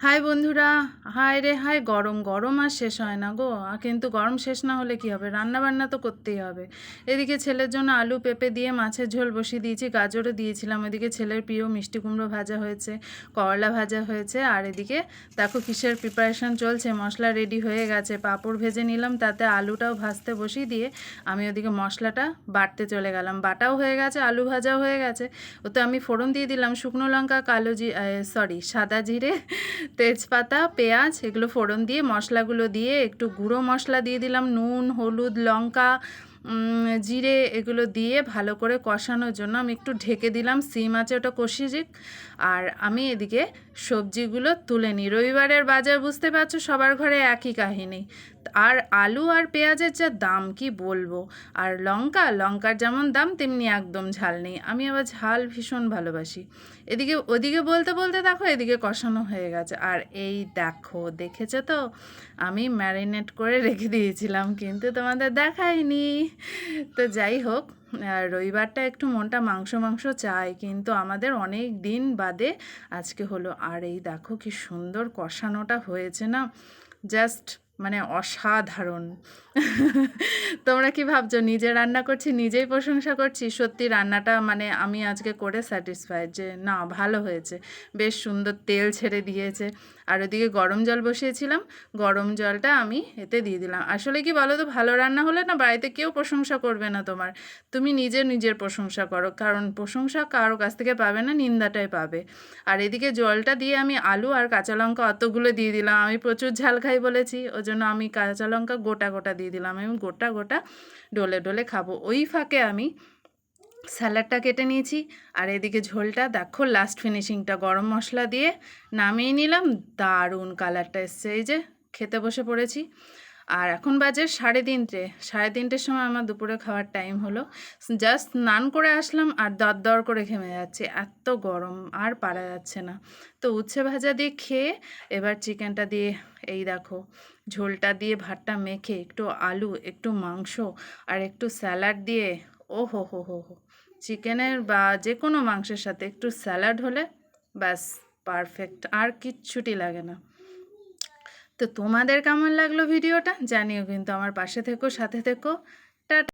High বন্ধুরা, হায় রে হায়, গরম গরম আর শেষ হয় না গো। কিন্তু গরম শেষ না হলে কি হবে, রান্না বান্না তো করতেই হবে। এদিকে ছেলের জন্য আলু পেঁপে দিয়ে মাছের ঝোল বসিয়ে দিয়েছি, গাজরও দিয়েছিলাম। এদিকে ছেলের প্রিয় মিষ্টি কুমড়ো ভাজা হয়েছে, করলা ভাজা হয়েছে। আর এদিকে দেখো কিসের প্রিপারেশন চলছে, মশলা রেডি হয়ে গেছে, পাঁপড় ভেজে নিলাম, তাতে আলুটাও ভাজতে বসিয়ে দিয়ে আমি ওদিকে মশলাটা বাটতে চলে গেলাম। বাটাও হয়ে গেছে, আলু ভাজাও হয়ে গেছে। ওতে আমি ফোড়ন দিয়ে দিলাম শুকনো লঙ্কা, সাদা জিরে, তেজপাতা, পেঁয়াজ, এগুলো ফোড়ন দিয়ে মশলাগুলো দিয়ে একটু গুঁড়ো মশলা দিয়ে দিলাম, নুন, হলুদ, লঙ্কা, জিরে, এগুলো দিয়ে ভালো করে কষানোর জন্য আমি একটু ঢেকে দিলাম। সিম আছে, ওটা কষিয়ে যাক। আর আমি এদিকে সবজিগুলো তুলে নিই। রবিবারের বাজার বুঝতে পারছো, সবার ঘরে একই কাহিনী। আর আলু আর পেঁয়াজের যা দাম কি বলবো। আর লঙ্কার যেমন দাম তেমনি একদম ঝাল নেই। আমি আবার ঝাল ভীষণ ভালোবাসি। ওদিকে বলতে বলতে দেখো এদিকে কষানো হয়ে গেছে। আর এই দেখো, দেখেছো তো, আমি ম্যারিনেট করে রেখে দিয়েছিলাম, কিন্তু তোমাদের দেখাইনি। তো যাই হোক, রবিবারটা একটু মনটা মাংস মাংস চাই, কিন্তু আমাদের অনেক দিন বাদে আজকে হলো। আর এই দেখো কি সুন্দর কষানোটা হয়েছে না, জাস্ট মানে অসাধারণ। তোমরা কি ভাবছো নিজে রান্না করছি নিজেই প্রশংসা করছি? সত্যি রান্নাটা মানে আমি আজকে করে স্যাটিসফাইড যে না, ভালো হয়েছে, বেশ সুন্দর তেল ছেড়ে দিয়েছে। আর ওদিকে গরম জল বসিয়েছিলাম, গরম জলটা আমি এতে দিয়ে দিলাম। আসলে কি বলো তো, ভালো রান্না হলে না বাড়িতে কেউ প্রশংসা করবে না তোমার, তুমি নিজের প্রশংসা করো, কারণ প্রশংসা কারো কাছ থেকে পাবে না, নিন্দাটাই পাবে। আর এদিকে জলটা দিয়ে আমি আলু আর কাঁচা লঙ্কা অতগুলো দিয়ে দিলাম। আমি প্রচুর ঝাল খাই বলেছি, ওই জন্য আমি কাঁচা লঙ্কা গোটা গোটা দিয়ে দিলাম। আমি গোটা গোটা ডলে ডলে খাবো। ওই ফাঁকে আমি স্যালাডটা কেটে নিয়েছি। আর এদিকে ঝোলটা দেখো, লাস্ট ফিনিশিংটা গরম মশলা দিয়ে নামিয়ে নিলাম। দারুণ কালারটা এসছে। এই যে খেতে বসে পড়েছি। আর এখন বাজে 3:30 সময় আমার দুপুরে খাওয়ার টাইম হলো। জাস্ট স্নান করে আসলাম আর দর করে ঘেমে যাচ্ছে, এত গরম আর পারা যাচ্ছে না। তো উচ্ছে ভাজা দিয়ে খেয়ে এবার চিকেনটা দিয়ে, এই দেখো ঝোলটা দিয়ে ভাতটা মেখে একটু আলু, একটু মাংস আর একটু স্যালাড দিয়ে, ও হো, চিকেনের বা যে কোনো মাংসের সাথে একটু স্যালাড হলে ব্যাস পারফেক্ট, আর কিচ্ছুটি লাগে না। তো তোমাদের কেমন লাগলো ভিডিওটা জানিও, কিন্তু আমার পাশে থেকো, সাথে থেকো। টাটা।